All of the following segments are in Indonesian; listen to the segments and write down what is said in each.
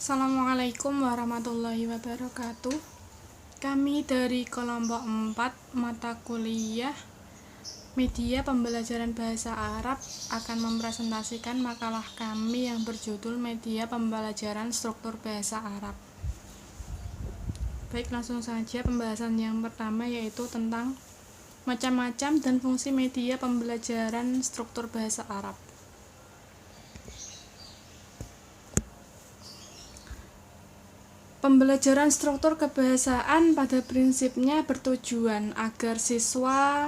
Assalamualaikum warahmatullahi wabarakatuh. Kami dari kelompok 4 mata kuliah Media Pembelajaran Bahasa Arab akan mempresentasikan makalah kami yang berjudul Media Pembelajaran Struktur Bahasa Arab. Baik, langsung saja pembahasan yang pertama, yaitu tentang macam-macam dan fungsi media pembelajaran struktur bahasa Arab. Pembelajaran struktur kebahasaan pada prinsipnya bertujuan agar siswa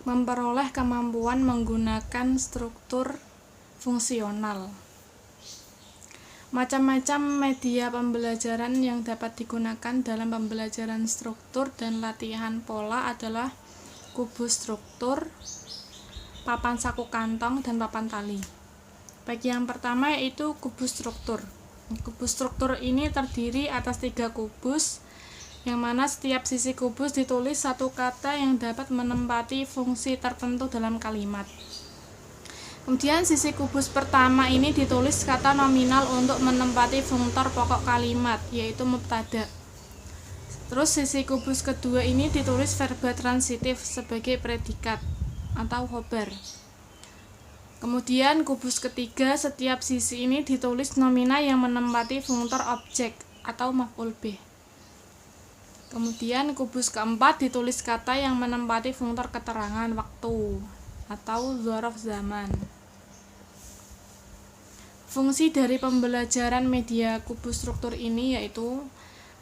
memperoleh kemampuan menggunakan struktur fungsional. Macam-macam media pembelajaran yang dapat digunakan dalam pembelajaran struktur dan latihan pola adalah kubus struktur, papan saku kantong, dan papan tali. Baik, yang pertama yaitu kubus struktur. Kubus struktur ini terdiri atas 3 kubus, yang mana setiap sisi kubus ditulis satu kata yang dapat menempati fungsi tertentu dalam kalimat. Kemudian sisi kubus pertama ini ditulis kata nominal untuk menempati fungtor pokok kalimat, yaitu mubtada. Terus sisi kubus kedua ini ditulis verba transitif sebagai predikat atau khobar. Kemudian kubus ketiga, setiap sisi ini ditulis nomina yang menempati fungtor objek atau maf'ul bih. Kemudian kubus keempat ditulis kata yang menempati fungtor keterangan waktu atau dzaraf zaman. Fungsi dari pembelajaran media kubus struktur ini yaitu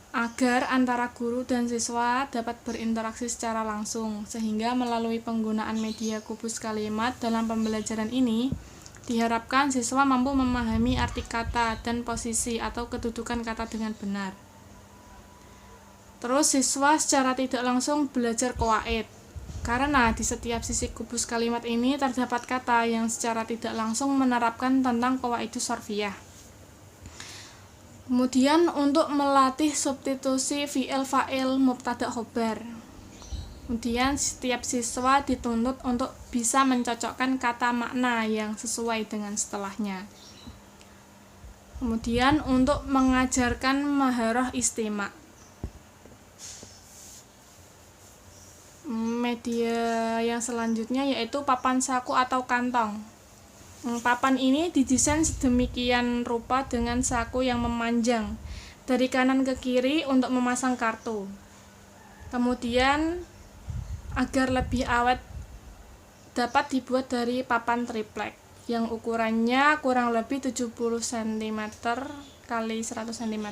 agar antara guru dan siswa dapat berinteraksi secara langsung, sehingga melalui penggunaan media kubus kalimat dalam pembelajaran ini diharapkan siswa mampu memahami arti kata dan posisi atau kedudukan kata dengan benar. Terus siswa secara tidak langsung belajar qawaid, karena di setiap sisi kubus kalimat ini terdapat kata yang secara tidak langsung menerapkan tentang qawaidus sarfiyah. Kemudian untuk melatih substitusi fi'il fa'il mubtada khobar. Kemudian setiap siswa dituntut untuk bisa mencocokkan kata makna yang sesuai dengan setelahnya. Kemudian untuk mengajarkan maharah istima'. Media yang selanjutnya yaitu papan saku atau kantong. Papan ini didesain sedemikian rupa dengan saku yang memanjang dari kanan ke kiri untuk memasang kartu. Kemudian agar lebih awet dapat dibuat dari papan triplek yang ukurannya kurang lebih 70 cm kali 100 cm.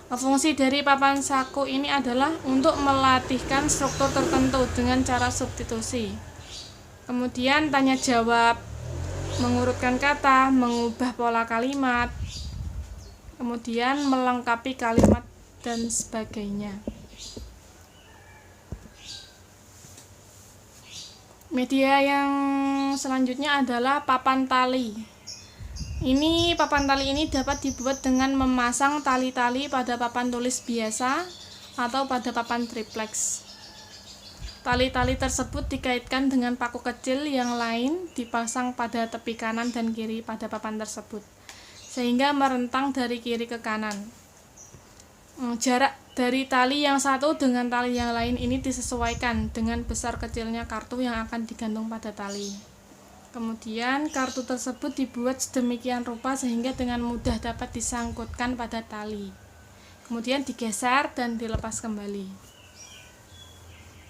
Fungsi dari papan saku ini adalah untuk melatihkan struktur tertentu dengan cara substitusi. Kemudian tanya jawab, mengurutkan kata, mengubah pola kalimat, kemudian melengkapi kalimat dan sebagainya. Media yang selanjutnya adalah papan tali. Papan tali ini dapat dibuat dengan memasang tali-tali pada papan tulis biasa atau pada papan triplex. Tali-tali tersebut dikaitkan dengan paku kecil yang lain dipasang pada tepi kanan dan kiri pada papan tersebut, sehingga merentang dari kiri ke kanan. Jarak dari tali yang satu dengan tali yang lain ini disesuaikan dengan besar kecilnya kartu yang akan digantung pada tali. Kemudian kartu tersebut dibuat sedemikian rupa sehingga dengan mudah dapat disangkutkan pada tali. Kemudian digeser dan dilepas kembali.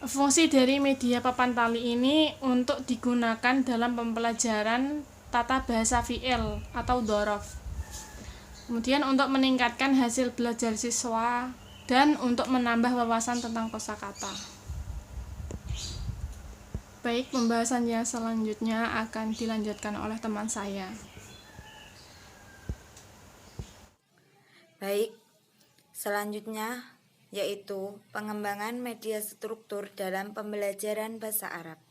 Fungsi dari media papan tali ini untuk digunakan dalam pembelajaran tata bahasa fi'il atau dzaraf. Kemudian untuk meningkatkan hasil belajar siswa dan untuk menambah wawasan tentang kosakata. Baik, pembahasan yang selanjutnya akan dilanjutkan oleh teman saya. Baik, selanjutnya yaitu pengembangan media struktur dalam pembelajaran bahasa Arab.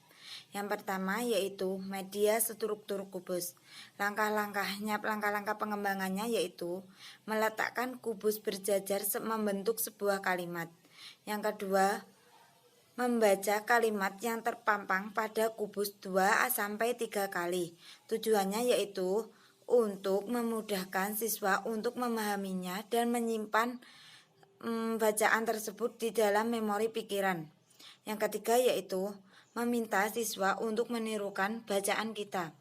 Yang pertama yaitu media struktur kubus. Langkah-langkah pengembangannya yaitu meletakkan kubus berjajar membentuk sebuah kalimat. Yang kedua, membaca kalimat yang terpampang pada kubus 2 sampai 3 kali. Tujuannya yaitu untuk memudahkan siswa untuk memahaminya dan menyimpan bacaan tersebut di dalam memori pikiran. Yang ketiga yaitu meminta siswa untuk menirukan bacaan kita.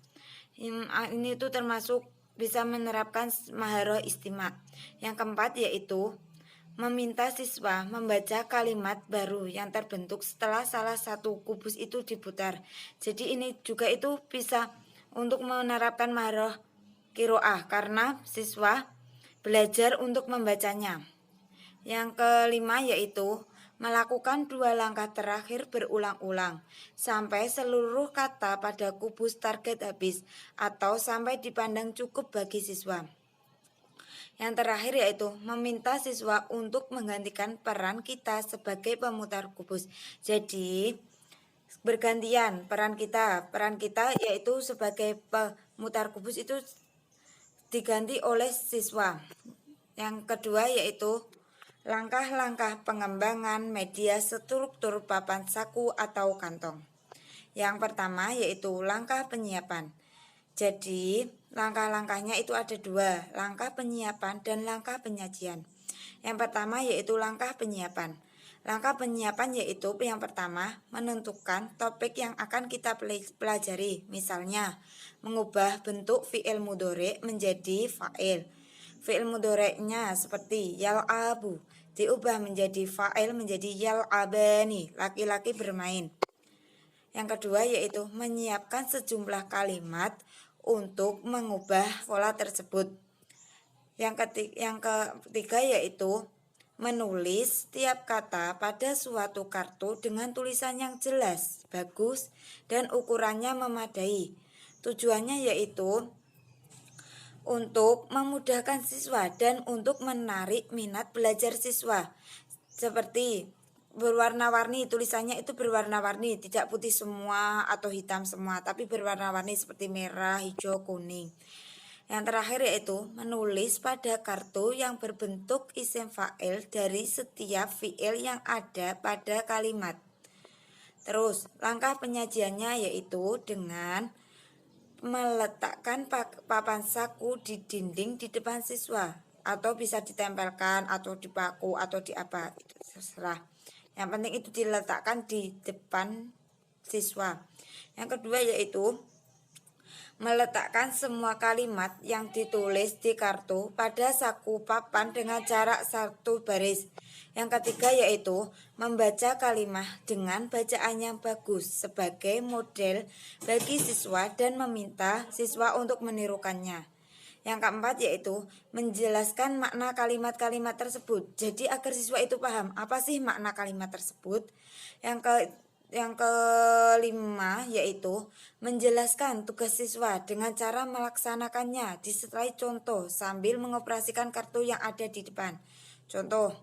Ini itu termasuk bisa menerapkan maharoh istimak. Yang keempat yaitu meminta siswa membaca kalimat baru yang terbentuk setelah salah satu kubus itu diputar. Jadi ini juga itu bisa untuk menerapkan maharoh kiroah karena siswa belajar untuk membacanya. Yang kelima yaitu melakukan 2 langkah terakhir berulang-ulang sampai seluruh kata pada kubus target habis atau sampai dipandang cukup bagi siswa. Yang terakhir yaitu meminta siswa untuk menggantikan peran kita sebagai pemutar kubus. Jadi bergantian peran kita yaitu sebagai pemutar kubus itu diganti oleh siswa. Yang kedua yaitu langkah-langkah pengembangan media struktur papan saku atau kantong. Yang pertama yaitu langkah penyiapan. Jadi langkah-langkahnya itu ada 2, langkah penyiapan dan langkah penyajian. Yang pertama yaitu langkah penyiapan. Langkah penyiapan yaitu yang pertama menentukan topik yang akan kita pelajari. Misalnya mengubah bentuk fi'il mudhari menjadi fa'il. Fi'il mudhari'nya seperti yal'abu diubah menjadi fa'il menjadi yal'abani, laki-laki bermain. Yang kedua yaitu menyiapkan sejumlah kalimat untuk mengubah pola tersebut. Yang ketiga yaitu menulis setiap kata pada suatu kartu dengan tulisan yang jelas, bagus, dan ukurannya memadai. Tujuannya yaitu untuk memudahkan siswa dan untuk menarik minat belajar siswa. Seperti berwarna-warni, tulisannya itu berwarna-warni, tidak putih semua atau hitam semua, tapi berwarna-warni seperti merah, hijau, kuning. Yang terakhir yaitu menulis pada kartu yang berbentuk isim fa'il dari setiap fi'il yang ada pada kalimat. Terus langkah penyajiannya yaitu dengan meletakkan papan saku di dinding di depan siswa, atau bisa ditempelkan atau dipaku atau di apa, itu terserah. Yang penting itu diletakkan di depan siswa. Yang kedua yaitu meletakkan semua kalimat yang ditulis di kartu pada saku papan dengan jarak 1 baris. Yang ketiga yaitu membaca kalimat dengan bacaan yang bagus sebagai model bagi siswa dan meminta siswa untuk menirukannya. Yang keempat yaitu menjelaskan makna kalimat-kalimat tersebut. Jadi agar siswa itu paham apa sih makna kalimat tersebut. Yang kelima yaitu menjelaskan tugas siswa dengan cara melaksanakannya disertai contoh sambil mengoperasikan kartu yang ada di depan. Contoh,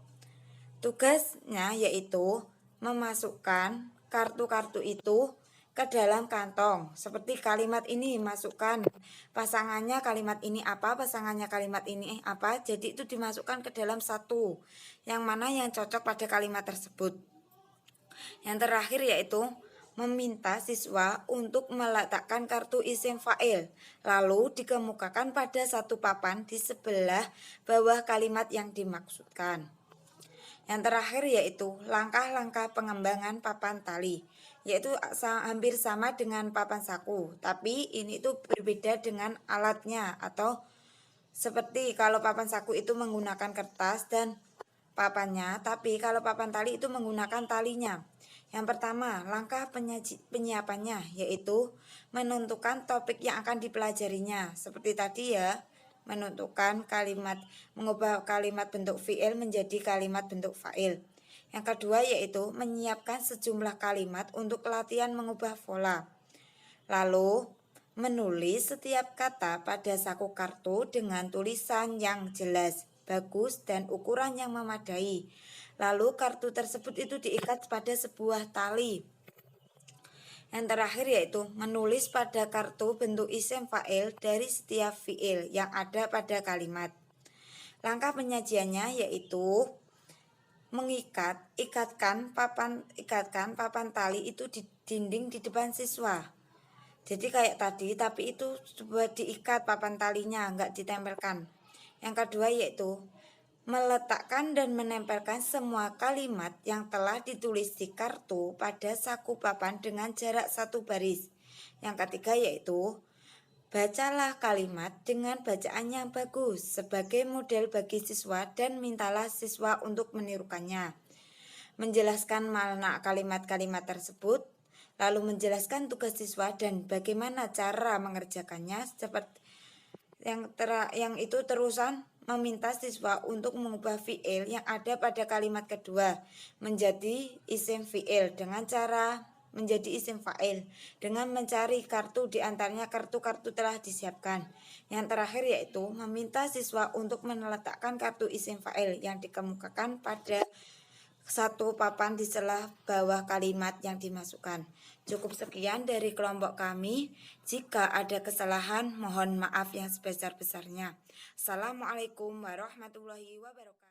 tugasnya yaitu memasukkan kartu-kartu itu ke dalam kantong. Seperti kalimat ini masukkan pasangannya kalimat ini apa, pasangannya kalimat ini apa. Jadi itu dimasukkan ke dalam satu yang mana yang cocok pada kalimat tersebut. Yang terakhir yaitu meminta siswa untuk meletakkan kartu isim fa'il lalu dikemukakan pada satu papan di sebelah bawah kalimat yang dimaksudkan. Yang terakhir yaitu langkah-langkah pengembangan papan tali, yaitu hampir sama dengan papan saku, tapi ini itu berbeda dengan alatnya. Atau seperti kalau papan saku itu menggunakan kertas dan papannya, tapi kalau papan tali itu menggunakan talinya. Yang pertama, langkah penyiapannya yaitu menentukan topik yang akan dipelajarinya. Seperti tadi ya, menentukan kalimat, mengubah kalimat bentuk fi'il menjadi kalimat bentuk fa'il. Yang kedua yaitu menyiapkan sejumlah kalimat untuk latihan mengubah pola. Lalu menulis setiap kata pada saku kartu dengan tulisan yang jelas, bagus, dan ukuran yang memadai. Lalu kartu tersebut itu diikat pada sebuah tali. Yang terakhir yaitu menulis pada kartu bentuk isim fa'il dari setiap fi'il yang ada pada kalimat. Langkah penyajiannya yaitu ikatkan papan tali itu di dinding di depan siswa. Jadi kayak tadi, tapi itu coba diikat papan talinya, nggak ditempelkan. Yang kedua yaitu meletakkan dan menempelkan semua kalimat yang telah ditulis di kartu pada saku papan dengan jarak 1 baris. Yang ketiga yaitu bacalah kalimat dengan bacaan yang bagus sebagai model bagi siswa dan mintalah siswa untuk menirukannya. Menjelaskan makna kalimat-kalimat tersebut, lalu menjelaskan tugas siswa dan bagaimana cara mengerjakannya. Seperti yang itu terusan meminta siswa untuk mengubah fiil yang ada pada kalimat kedua menjadi isim fiil dengan cara menjadi isim fa'il dengan mencari kartu di antaranya kartu-kartu telah disiapkan. Yang terakhir yaitu meminta siswa untuk meletakkan kartu isim fa'il yang dikemukakan pada satu papan di sebelah bawah kalimat yang dimasukkan. Cukup sekian dari kelompok kami. Jika ada kesalahan, mohon maaf yang sebesar-besarnya. Assalamualaikum warahmatullahi wabarakatuh.